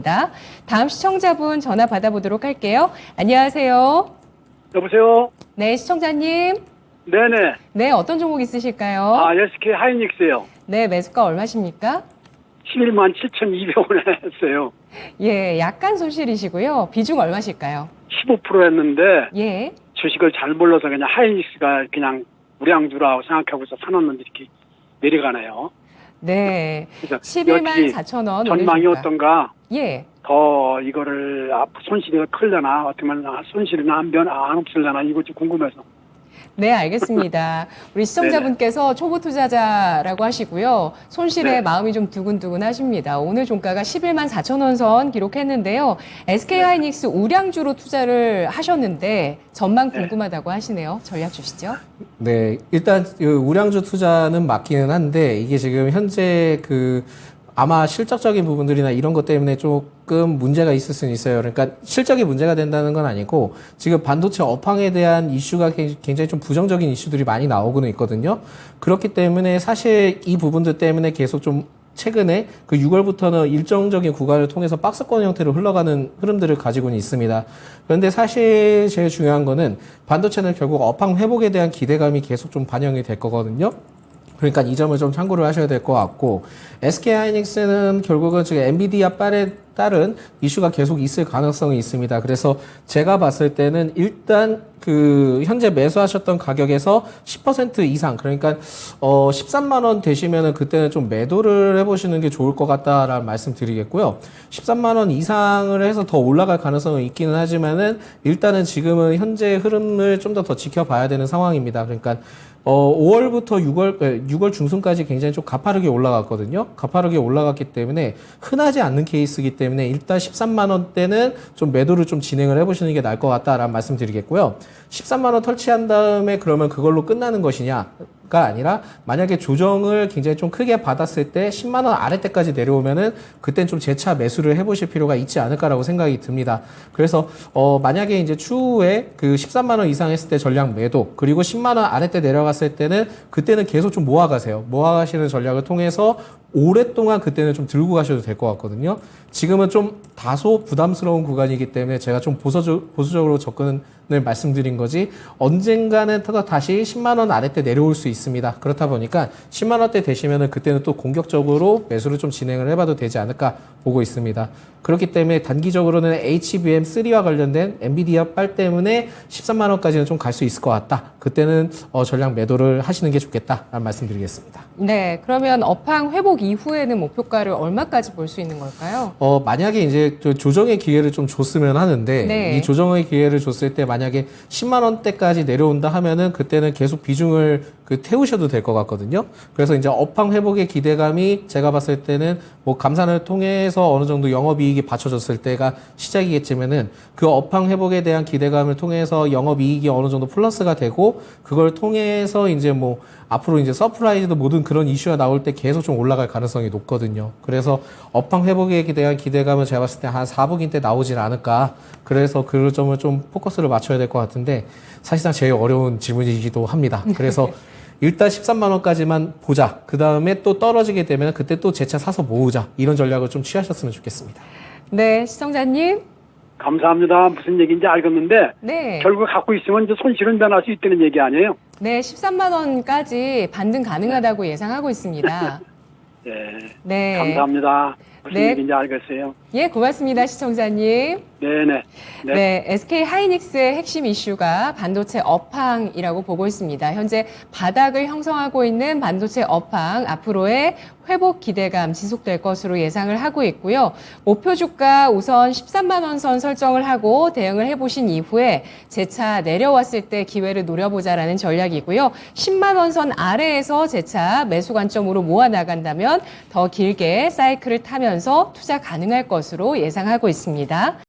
다음 시청자분 전화 받아보도록 할게요. 안녕하세요. 여보세요? 네, 시청자님. 네네. 네, 어떤 종목 있으실까요? SK 하이닉스요. 네, 매수가 얼마십니까? 11만 7,200원에 했어요. 예, 약간 손실이시고요. 비중 얼마실까요? 15% 했는데 예. 주식을 잘 몰라서 그냥 하이닉스가 그냥 우량주라고 생각하고서 사놨는데 이렇게 내려가네요. 네. 그래서 11만 4천 원. 전망이 올려줄까? 어떤가? 예. 더 이거를 손실이 클려나 어떻게 말하나 손실이나 안 없을려나 이거 좀 궁금해서. 네, 알겠습니다. 우리 시청자분께서 초보 투자자라고 하시고요. 손실에 네. 마음이 좀 두근두근 하십니다. 오늘 종가가 11만 4천 원 선 기록했는데요. SK 하이닉스 우량주로 투자를 하셨는데 전망 궁금하다고 하시네요. 전략 주시죠. 네, 일단 그 우량주 투자는 맞기는 한데 이게 지금 현재 아마 실적적인 부분들이나 이런 것 때문에 조금 문제가 있을 수는 있어요. 그러니까 실적이 문제가 된다는 건 아니고 지금 반도체 업황에 대한 이슈가 굉장히 좀 부정적인 이슈들이 많이 나오고는 있거든요. 그렇기 때문에 사실 이 부분들 때문에 계속 좀 최근에 6월부터는 일정적인 구간을 통해서 박스권 형태로 흘러가는 흐름들을 가지고는 있습니다. 그런데 사실 제일 중요한 거는 반도체는 결국 업황 회복에 대한 기대감이 계속 좀 반영이 될 거거든요. 그러니까 이 점을 좀 참고를 하셔야 될 것 같고, SK 하이닉스는 결국은 지금 엔비디아 빨에 따른 이슈가 계속 있을 가능성이 있습니다. 그래서 제가 봤을 때는 일단 현재 매수하셨던 가격에서 10% 이상, 그러니까 13만 원 되시면은 그때는 좀 매도를 해보시는 게 좋을 것 같다라는 말씀 드리겠고요. 13만 원 이상을 해서 더 올라갈 가능성은 있기는 하지만은 일단은 지금은 현재 흐름을 좀 더 지켜봐야 되는 상황입니다. 그러니까 5월부터 6월 중순까지 굉장히 좀 가파르게 올라갔거든요. 가파르게 올라갔기 때문에 흔하지 않는 케이스이기 때문에 일단 13만 원대는 좀 매도를 좀 진행을 해보시는 게 나을 것 같다라는 말씀 드리겠고요. 13만 원 터치한 다음에 그러면 그걸로 끝나는 것이냐가 아니라 만약에 조정을 굉장히 좀 크게 받았을 때 10만 원 아래때까지 내려오면은 그땐 좀 재차 매수를 해보실 필요가 있지 않을까라고 생각이 듭니다. 그래서 만약에 이제 추후에 13만 원 이상 했을 때 전량 매도, 그리고 10만 원 아래때 내려갔을 때는 그때는 계속 좀 모아가세요. 모아가시는 전략을 통해서 오랫동안 그때는 좀 들고 가셔도 될 것 같거든요. 지금은 좀 다소 부담스러운 구간이기 때문에 제가 좀 보수적으로 접근을 말씀드린 거지, 언젠가는 다시 10만 원 아래때 내려올 수 있습니다. 그렇다 보니까 10만 원대 되시면은 그때는 또 공격적으로 매수를 좀 진행을 해봐도 되지 않을까 보고 있습니다. 그렇기 때문에 단기적으로는 HBM3와 관련된 엔비디아 빨 때문에 13만 원까지는 좀 갈 수 있을 것 같다. 그때는 전량 매도를 하시는 게 좋겠다라는 말씀드리겠습니다. 네, 그러면 업황 회복 이후에는 목표가를 얼마까지 볼 수 있는 걸까요? 만약에 이제 조정의 기회를 좀 줬으면 하는데, 네. 이 조정의 기회를 줬을 때 만약에 10만 원대까지 내려온다 하면은 그때는 계속 비중을 태우셔도 될 것 같거든요. 그래서 이제 업황 회복의 기대감이 제가 봤을 때는 뭐 감산을 통해서 어느 정도 영업이익이 받쳐졌을 때가 시작이겠지만은 그 업황 회복에 대한 기대감을 통해서 영업이익이 어느 정도 플러스가 되고, 그걸 통해서 이제 뭐 앞으로 이제 서프라이즈도 모든 그런 이슈가 나올 때 계속 좀 올라갈 가능성이 높거든요. 그래서 업황 회복에 대한 기대감은 제가 봤을 때 한 4분기 때 나오질 않을까. 그래서 그 점을 좀 포커스를 맞춰야 될 것 같은데, 사실상 제일 어려운 질문이기도 합니다. 그래서 일단 13만 원까지만 보자. 그 다음에 또 떨어지게 되면 그때 또 재차 사서 모으자. 이런 전략을 좀 취하셨으면 좋겠습니다. 네, 시청자님. 감사합니다. 무슨 얘기인지 알겠는데 네. 결국 갖고 있으면 이제 손실은 면할 수 있다는 얘기 아니에요? 네, 13만 원까지 반등 가능하다고 예상하고 있습니다. 네. 네. 감사합니다. 무슨 네. 얘기인지 알겠어요. 예, 고맙습니다, 시청자님. 네네. 네, SK 하이닉스의 핵심 이슈가 반도체 업황이라고 보고 있습니다. 현재 바닥을 형성하고 있는 반도체 업황, 앞으로의 회복 기대감 지속될 것으로 예상을 하고 있고요. 목표 주가 우선 13만 원 선 설정을 하고 대응을 해보신 이후에 재차 내려왔을 때 기회를 노려보자라는 전략이고요. 10만 원 선 아래에서 재차 매수 관점으로 모아 나간다면 더 길게 사이클을 타면서 투자 가능할 것으로 예상하고 있습니다.